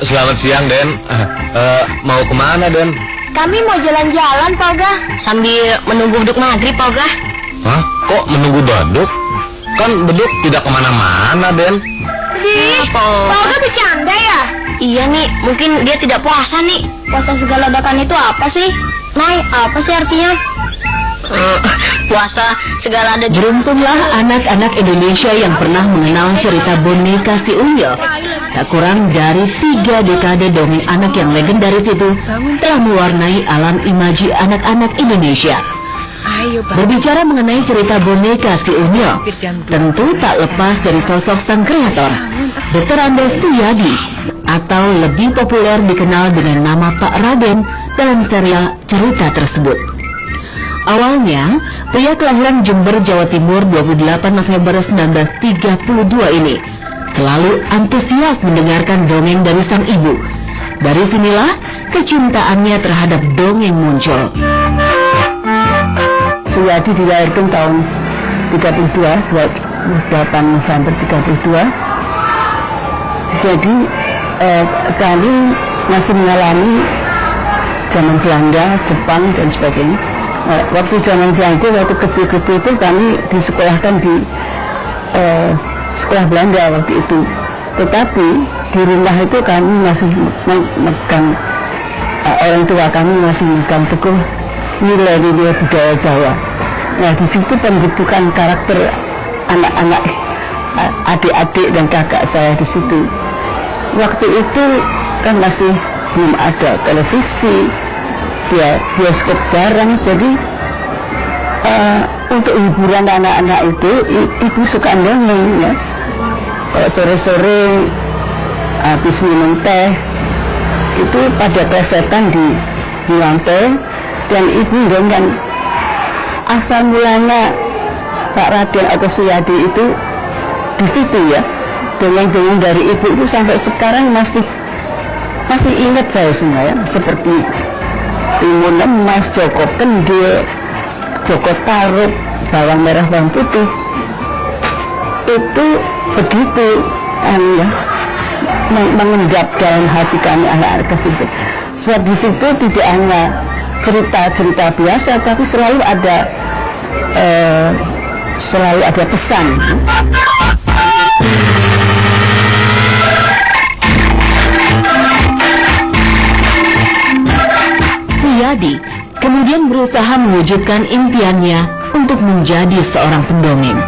Selamat siang, Den. Mau kemana, Den? Kami mau jalan-jalan, Pak Oga. Sambil menunggu beduk maghrib, Pak Oga. Hah? Kok menunggu beduk? Kan beduk tidak kemana-mana, Den. Pak Oga bercanda ya? Iya nih, mungkin dia tidak puasa nih. Puasa segala ledakan itu apa sih? Nay, apa sih artinya? Puasa segala ada. Beruntunglah anak-anak Indonesia yang pernah mengenal cerita boneka si Unyil. Tak kurang dari 3 dekade dongeng anak yang legendaris itu telah mewarnai alam imaji anak-anak Indonesia. Berbicara mengenai cerita boneka si Unyil, tentu tak lepas dari sosok sang kreator, Dr. Andes Suyadi, atau lebih populer dikenal dengan nama Pak Raden dalam serial cerita tersebut. Awalnya, pria kelahiran Jember, Jawa Timur 28 November 1932 ini selalu antusias mendengarkan dongeng dari sang ibu. Dari sinilah kecintaannya terhadap dongeng muncul. Suyadi dilahirkan tahun 32, 28 November 32. Jadi kami masih mengalami zaman Belanda, Jepang dan sebagainya. Waktu zaman Belanda, waktu kecil-kecil itu kami disekolahkan di sekolah Belanda waktu itu. Tetapi di rumah itu kami masih memegang, orang tua kami masih memegang teguh nilai-nilai budaya Jawa. Nah, di situ pembentukan karakter anak-anak, adik-adik dan kakak saya di situ. Waktu itu kan masih belum ada televisi, bioskop jarang, jadi untuk hiburan anak-anak itu ibu suka dongeng ya. Kalau sore-sore habis minum teh itu pada plesetan di lantai dan ibu dongeng. Asal mulanya Pak Raden atau Suyadi itu di situ ya. Dongeng-dongeng dari ibu itu sampai sekarang masih ingat saya semua ya, seperti Timun Emas, Joko Kendil, Joko Tarub, Bawang Merah, Bawang Putih. Itu begitu ya, mengendap dalam hati kami anak-anak tersebut. Sebab di situ tidak hanya cerita-cerita biasa, tapi selalu ada pesan. Suyadi kemudian berusaha mewujudkan impiannya untuk menjadi seorang pendongeng.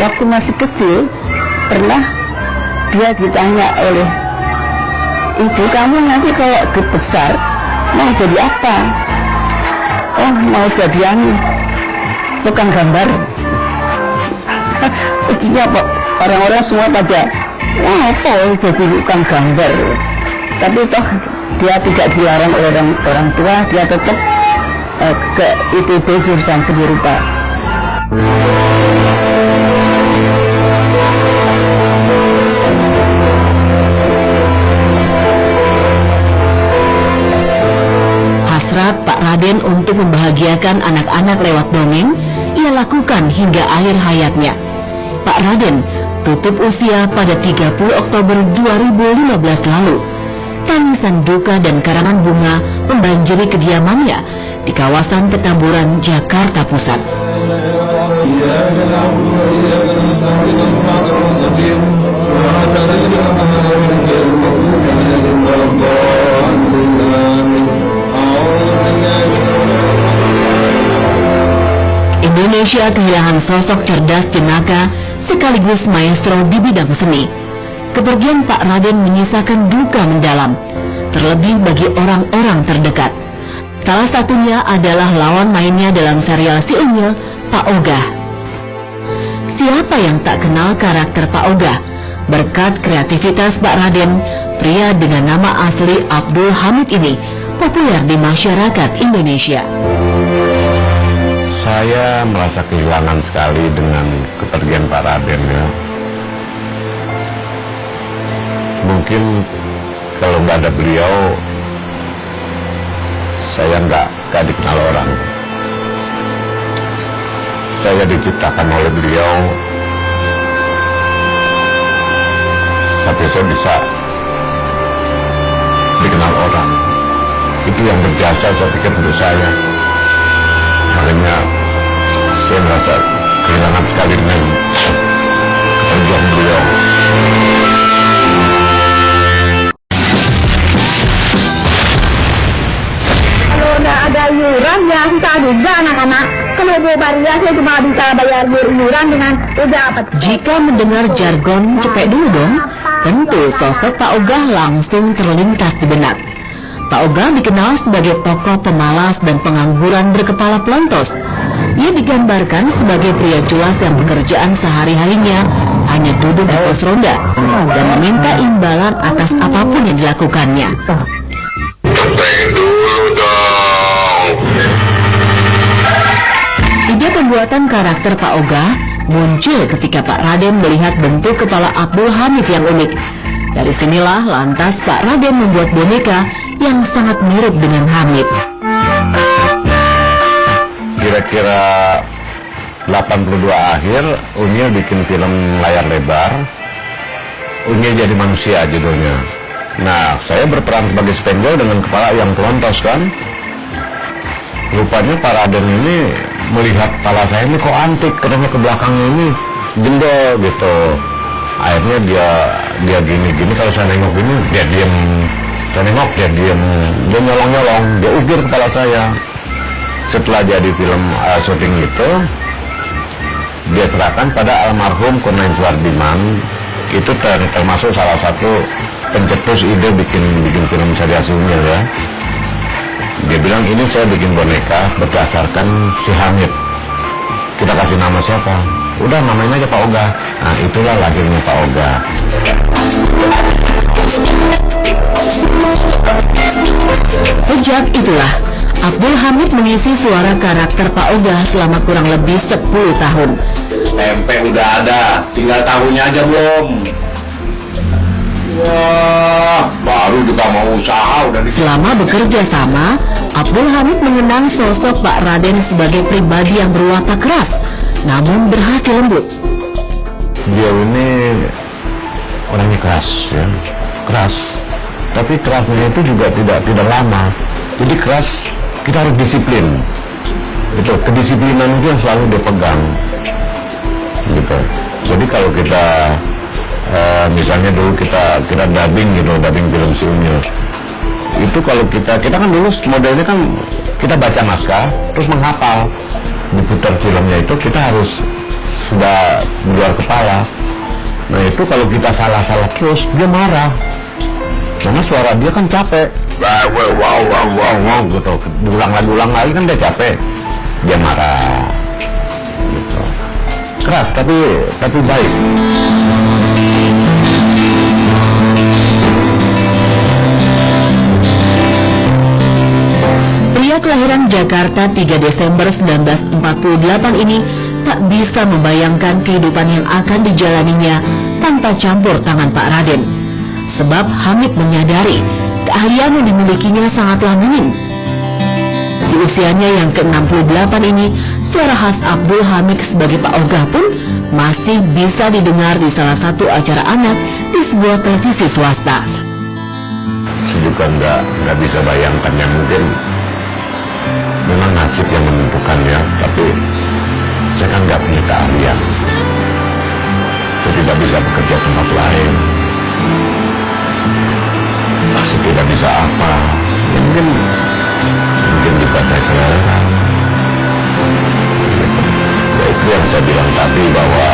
Waktu masih kecil, pernah dia ditanya oleh ibu, kamu nanti kalau besar mau jadi apa? Oh, mau jadi tukang gambar. Istrinya orang-orang semua pada apa jadi tukang gambar. Tapi toh dia tidak dilarang oleh orang tua, dia tetap ke ITB jurusan seni rupa. Hasrat Pak Raden untuk membahagiakan anak-anak lewat dongeng ia lakukan hingga akhir hayatnya. Pak Raden tutup usia pada 30 Oktober 2015 lalu. Tangisan duka dan karangan bunga membanjiri kediamannya di kawasan Petamburan, Jakarta Pusat. Indonesia kehilangan sosok cerdas jenaka sekaligus maestro di bidang seni. Kepergian Pak Raden menyisakan duka mendalam, terlebih bagi orang-orang terdekat. Salah satunya adalah lawan mainnya dalam serial Si Unyil, Pak Ogah. Siapa yang tak kenal karakter Pak Ogah? Berkat kreativitas Pak Raden, pria dengan nama asli Abdul Hamid ini populer di masyarakat Indonesia. Saya merasa kehilangan sekali dengan kepergian Pak Raden ya. Mungkin kalau nggak ada beliau, saya nggak dikenal orang. Saya diciptakan oleh beliau tapi saya bisa dikenal orang. Itu yang berjasa saya pikir untuk saya. Makanya saya merasa kehilangan sekali dengan kepergian beliau. Kalau nggak ada iuran ya susah juga anak-anak. Kalau Bu Maria saya cuma bisa bayar iuran dengan udah apa? Jika mendengar jargon cepek dulu dong, tentu sosok Pak Ogah langsung terlintas di benak. Pak Ogah dikenal sebagai tokoh pemalas dan pengangguran berkepala pelontos. Ia digambarkan sebagai pria culas yang pekerjaan sehari-harinya hanya duduk di pos ronda dan meminta imbalan atas apapun yang dilakukannya. Ide pembuatan karakter Pak Ogah muncul ketika Pak Raden melihat bentuk kepala Abdul Hamid yang unik. Dari sinilah lantas Pak Raden membuat boneka yang sangat mirip dengan Hamid. Kira-kira 82 akhir, Unyil bikin film layar lebar. Unyil jadi manusia judulnya. Nah, saya berperan sebagai Spenjol dengan kepala yang pelontos kan. Rupanya Pak Raden ini melihat kepala saya ini kok antik, katanya ke belakang ini jendol gitu. Akhirnya dia gini-gini, kalau saya nengok gini dia diem, saya nengok dia diem, dia nyolong-nyolong, dia ukir kepala saya. Setelah jadi film syuting itu, dia serahkan pada almarhum Kurnain Suwardiman. Itu termasuk salah satu pencetus ide bikin film seriasi Unyil ya. Dia bilang ini saya bikin boneka berdasarkan si Hamid. Kita kasih nama siapa? Udah namain aja Pak Ogah. Nah itulah lahirnya Pak Ogah. Sejak itulah Abdul Hamid mengisi suara karakter Pak Ogah selama kurang lebih 10 tahun. Tempe udah ada, tinggal tahunya aja belum. Wah, baru juga mau usaha udah Selama bekerja sama, Abdul Hamid mengenang sosok Pak Raden sebagai pribadi yang berwatak keras, namun berhati lembut. Dia ini orangnya keras ya, keras. Tapi kerasnya itu juga tidak lama. Jadi keras, kita harus disiplin. Gitu, kedisiplinan itu yang selalu dia pegang. Gitu. Jadi kalau kita misalnya dulu kita dubbing gitu, dubbing film si Unyil. Itu kalau kita kan dulu modelnya kan kita baca naskah terus menghafal. Diputar filmnya itu kita harus sudah di luar kepala. Nah itu kalau kita salah-salah terus dia marah. Karena suara dia kan capek. Wow gitu. Diulang lagi kan dia capek. Dia marah. Gitu. Keras tapi baik. Pria kelahiran Jakarta 3 Desember 1948 ini tak bisa membayangkan kehidupan yang akan dijalaninya tanpa campur tangan Pak Raden. Sebab Hamid menyadari keahlian yang dimilikinya sangatlah minim. Di usianya yang ke-68 ini, suara khas Abdul Hamid sebagai Pak Ogah pun masih bisa didengar di salah satu acara anak di sebuah televisi swasta. Saya juga nggak bisa bayangkan yang mungkin memang nasib yang menentukan ya, tapi saya kan nggak punya keahlian. Saya tidak bisa bekerja tempat lain. Saya tidak bisa apa. Ya, mungkin juga saya kelelahan. Ya, itu yang saya bilang tadi bahwa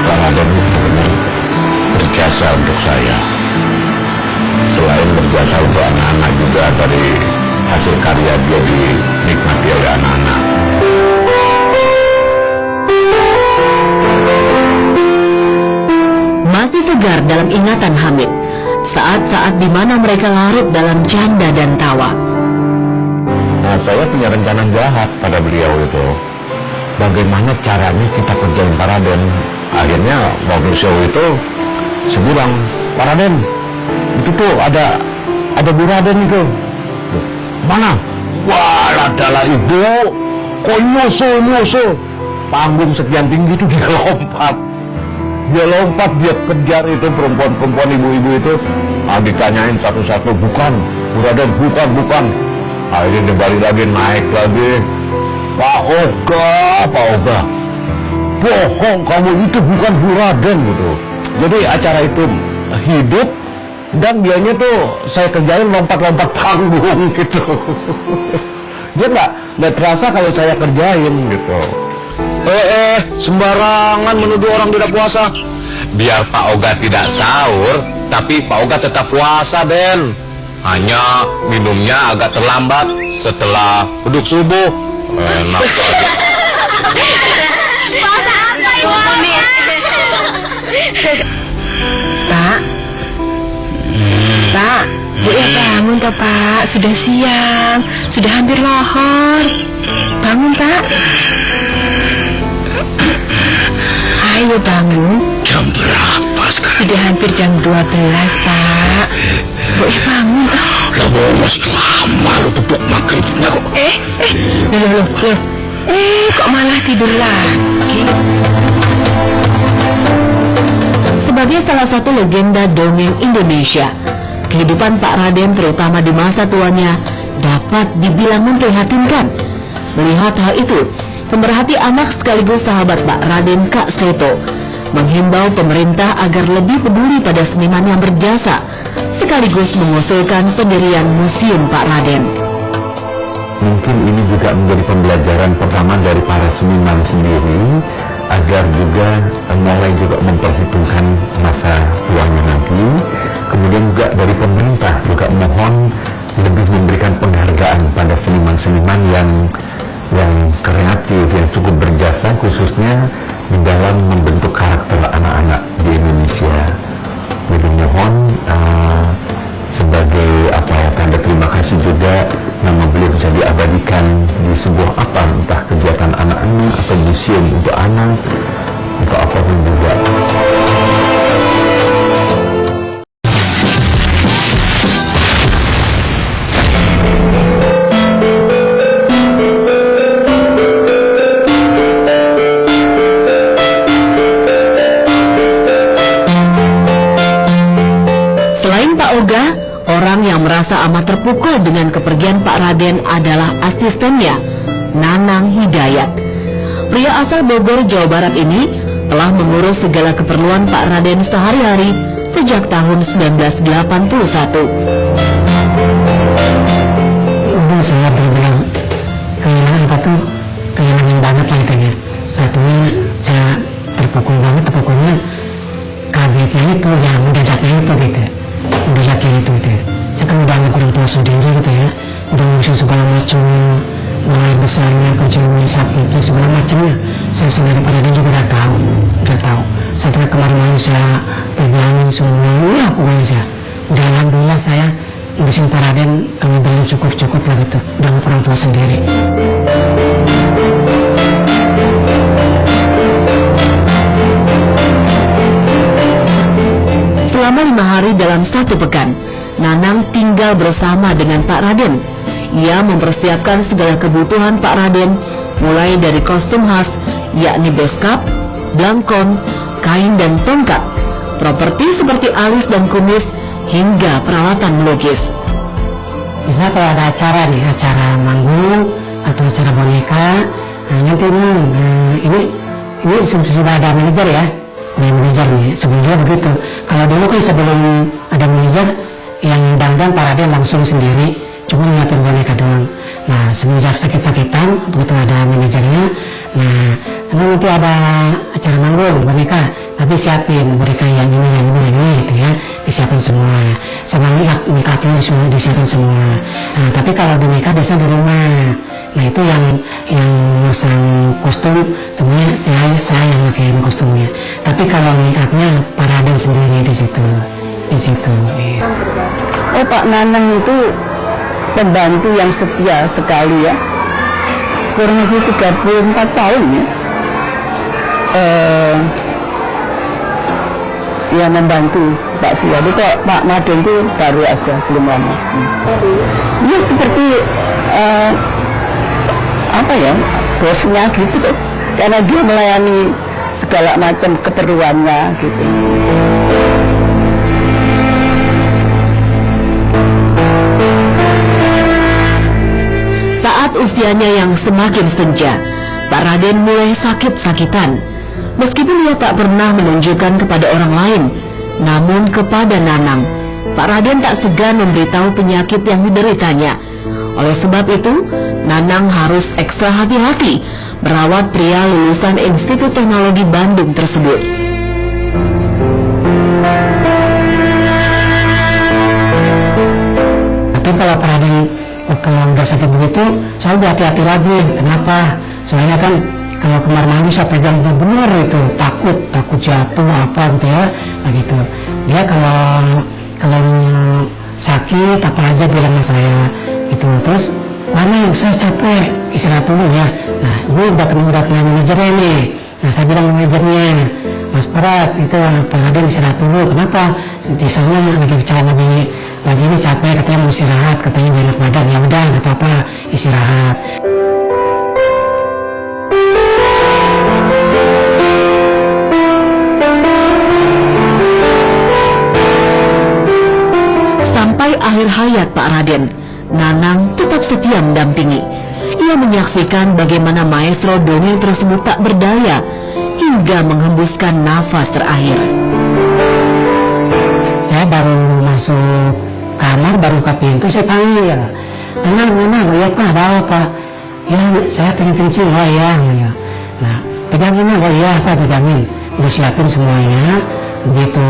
Pak Raden benar-benar berjasa untuk saya. Selain berjasa untuk anak-anak juga, dari hasil karya dia dinikmati oleh anak-anak. Masih segar dalam ingatan Hamid saat-saat di mana mereka larut dalam canda dan tawa. Nah, saya punya rencana jahat pada beliau itu. Bagaimana caranya kita kerjain Pak Raden. Akhirnya waktu show itu saya bilang, Pak Raden, itu tuh ada Bu Raden itu. Mana? Wah, adalah ibu. Kok nyusul. Panggung sekian tinggi itu dia lompat. dia lompat, dia kejar itu perempuan-perempuan, ibu-ibu itu. Ditanyain satu-satu, bukan, Bu Raden, bukan. Akhirnya dia balik lagi, naik lagi. Pak Oga, bohong, kamu itu bukan Bu Raden gitu. Jadi acara itu hidup, dan dianya tuh saya kerjain lompat-lompat panggung gitu. Dia nggak terasa kalau saya kerjain gitu. Sembarangan menuduh orang tidak puasa. Biar Pak Oga tidak sahur, tapi Pak Oga tetap puasa, Den. Hanya minumnya agak terlambat setelah beduk subuh. Enak aja. Puasa apa Ibu Mami? Pak, Bu ya bangun toh Pak, sudah siang, sudah hampir lohor. Bangun Pak. Ayo bangun. Jam berapa sekarang? Sudah hampir jam 12 Pak. Bu ya bangun. Lah masih lama lu bubuk maghribnya kok. Loh. Kok malah tidur lagi? Sebagai salah satu legenda dongeng Indonesia, kehidupan Pak Raden terutama di masa tuanya dapat dibilang memprihatinkan. Melihat hal itu, pemerhati anak sekaligus sahabat Pak Raden, Kak Seto, menghimbau pemerintah agar lebih peduli pada seniman yang berjasa, sekaligus mengusulkan pendirian Museum Pak Raden. Mungkin ini juga menjadi pembelajaran pertama dari para seniman sendiri, agar juga mulai juga memperhitungkan masa tuanya nanti. Kemudian juga dari pemerintah juga mohon lebih memberikan penghargaan pada seniman-seniman yang kreatif, yang cukup berjasa khususnya di dalam membentuk karakter anak-anak di Indonesia. Jadi mohon sebagai tanda terima kasih juga, nama beliau bisa diabadikan di sebuah entah kegiatan anak-anak atau museum untuk anak atau apapun juga. Selain Pak Oga, orang yang merasa amat terpukul dengan kepergian Pak Raden adalah asistennya, Nanang Hidayat. Pria asal Bogor, Jawa Barat ini telah mengurus segala keperluan Pak Raden sehari-hari sejak tahun 1981. Saya benar-benar kehilangan banget lah itu ya. Satunya saya terpukul banget, terpukulnya kagetnya itu, yang mendadaknya itu gitu. Mendadaknya itu. Saya kan udah anggap orang tua sendiri gitu ya, udah ngurus segala macam, mulai besarnya, kerjanya, sakitnya, segala macamnya. Saya sendiri pada dia juga udah tahu. Sampai kemarin saya pegangin semua, pokoknya saya udah alhamdulillah saya ngurusin Pak Raden kalau bilang cukup lah gitu, dengan orang tua sendiri. Selama 5 hari dalam satu pekan, Nanang tinggal bersama dengan Pak Raden. Ia mempersiapkan segala kebutuhan Pak Raden, mulai dari kostum khas, yakni beskap, blangkon, kain dan tongkat, properti seperti alis dan kumis, hingga peralatan melukis. Bisa kalau ada acara nih, acara manggung atau acara boneka, nanti ini sudah ada manajer ya, manajer nih. Sebelumnya begitu. Kalau dulu kan sebelum ada manajer, yang dandan Pak Raden langsung sendiri, cuma nyiapin boneka doang. Nah, semenjak sakit-sakitan, begitu ada manajernya, nah nanti ada acara manggung boneka, tapi siapin boneka yang ini gitu ya, disiapin semua. Sama make-upnya semua disiapin semua. Nah, tapi kalau di make-up biasa di rumah. Nah, itu yang masang kostum semuanya saya yang pakai kostumnya. Tapi kalau make-upnya Pak Raden sendiri di situ. Iya. Pak Nanang itu pembantu yang setia sekali ya. Kurang lebih 34 tahun ya. Ya membantu Pak Siyadi. Kok Pak Madun itu baru aja, belum lama. Ya seperti bosnya gitu tuh. Karena dia melayani segala macam keperluannya gitu. Saat usianya yang semakin senja, Pak Raden mulai sakit-sakitan. Meskipun ia tak pernah menunjukkan kepada orang lain, namun kepada Nanang, Pak Raden tak segan memberitahu penyakit yang dideritanya. Oleh sebab itu, Nanang harus ekstra hati-hati merawat pria lulusan Institut Teknologi Bandung tersebut. Tapi kalau Pak Raden kalau udah sakit begitu, saya udah hati-hati lagi. Kenapa? Soalnya kan kalau kemar mandi saya pegang benar itu takut jatuh apa gitu ya, begitu. Dia kalau sakit apa aja bilang sama saya gitu. Terus mana yang saya capek, istirahat dulu ya. Nah ini udah kena manajernya nih. Nah saya bilang manajernya, Mas Paras itu Pak Raden istirahat dulu. Kenapa? Di sana lagi bicara lagi ini capek, katanya mau istirahat, katanya gak enak badan. Ya udah nggak apa-apa, istirahat. Sampai akhir hayat Pak Raden, Nanang tetap setia mendampingi. Ia menyaksikan bagaimana maestro dongeng tersebut tak berdaya hingga menghembuskan nafas terakhir. Saya baru masuk kamar, baru buka pintu, saya panggil, Nanang, ya Pak, ada apa? Ya, saya pengen kencing, oh ya. Nah, pegangin, oh iya Pak, pegangin. Udah siapin semuanya, begitu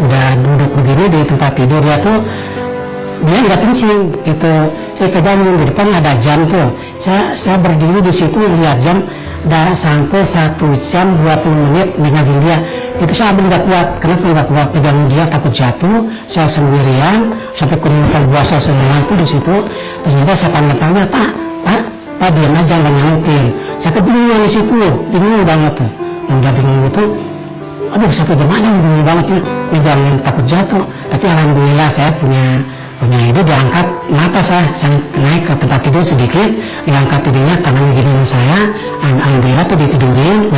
udah duduk begini di tempat tidur, dia nggak kencing, gitu. Saya pegangin, di depan ada jam tuh. Saya berdiri di situ, lihat jam, udah sampai 1 jam 20 menit megangin dia. Itu saya nggak kuat. Kenapa nggak kuat? Pegang dia takut jatuh. Saya sendirian sampai kemudian puasa semua itu di situ. Ternyata saya tanya, Pak diam aja nggak nyautin. Saya kebingungan di situ, bingung banget tuh. Yang udah bingung itu, aduh sampai gimana bingung banget ya, megangin takut jatuh. Tapi alhamdulillah saya punya ide, diangkat. Kenapa saya naik ke tempat tidur sedikit, diangkat tidurnya, tangan gini saya, alhamdulillah tuh ditidurin,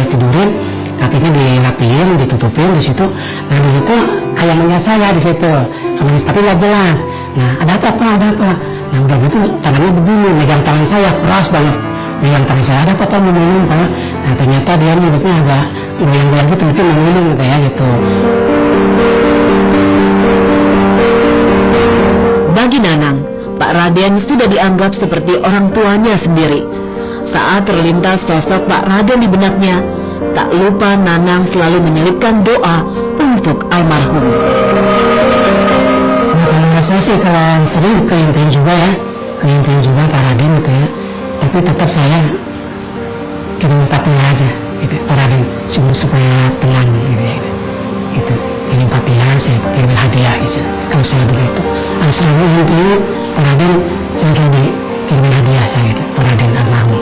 kakinya dirapiin, ditutupin di situ. Nah di situ kayangannya saya di situ, tapi nggak jelas. Nah ada apa? Nah udah gitu tangannya begini, megang tangan saya keras banget, megang tangan saya, ada apa minum Pak? Nah ternyata dia mulutnya agak goyang-goyang gitu, mungkin mau minum gitu ya gitu. Bagi Nanang, Pak Raden sudah dianggap seperti orang tuanya sendiri. Saat terlintas sosok Pak Raden di benaknya, tak lupa Nanang selalu menyelipkan doa untuk almarhum. Nah, kalau saya sih kalau sering keimpian juga Pak Raden gitu ya. Tapi tetap saya kirim Fatihah aja, gitu. Pak Raden supaya tenang gitu ya. Gitu. Kirim Fatihah, saya kirim hadiah gitu. Kalau saya begitu, selalu ini Pak Raden saya selalu kirim hadiah saya gitu. Pak Raden almarhum.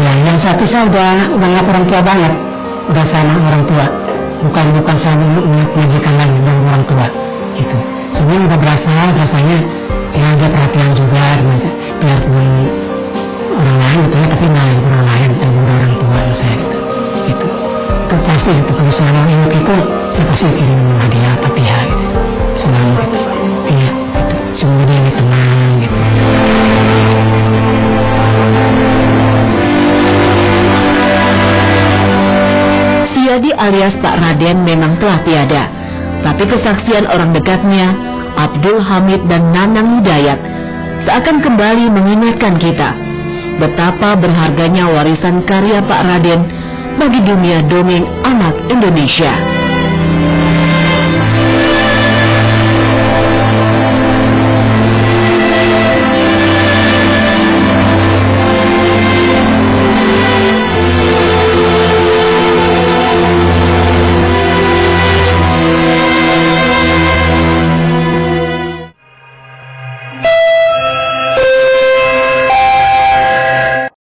Ya, yang satu saya udah nggak orang tua banget. Udah sama orang tua, bukan sama majikan lagi, udah orang tua gitu. Sebenarnya udah rasanya ya dia perhatian juga, biarpun orang lain gitu ya, tapi nggak orang lain, udah orang tua saya gitu. Itu pasti gitu, kalau selama ingat itu saya pasti kirim hadiah Fatihah gitu, selalu gitu. Iya, gitu. Semoga dia tenang gitu. Siadi alias Pak Raden memang telah tiada, tapi kesaksian orang dekatnya, Abdul Hamid dan Nanang Hidayat, seakan kembali mengingatkan kita betapa berharganya warisan karya Pak Raden bagi dunia dongeng anak Indonesia.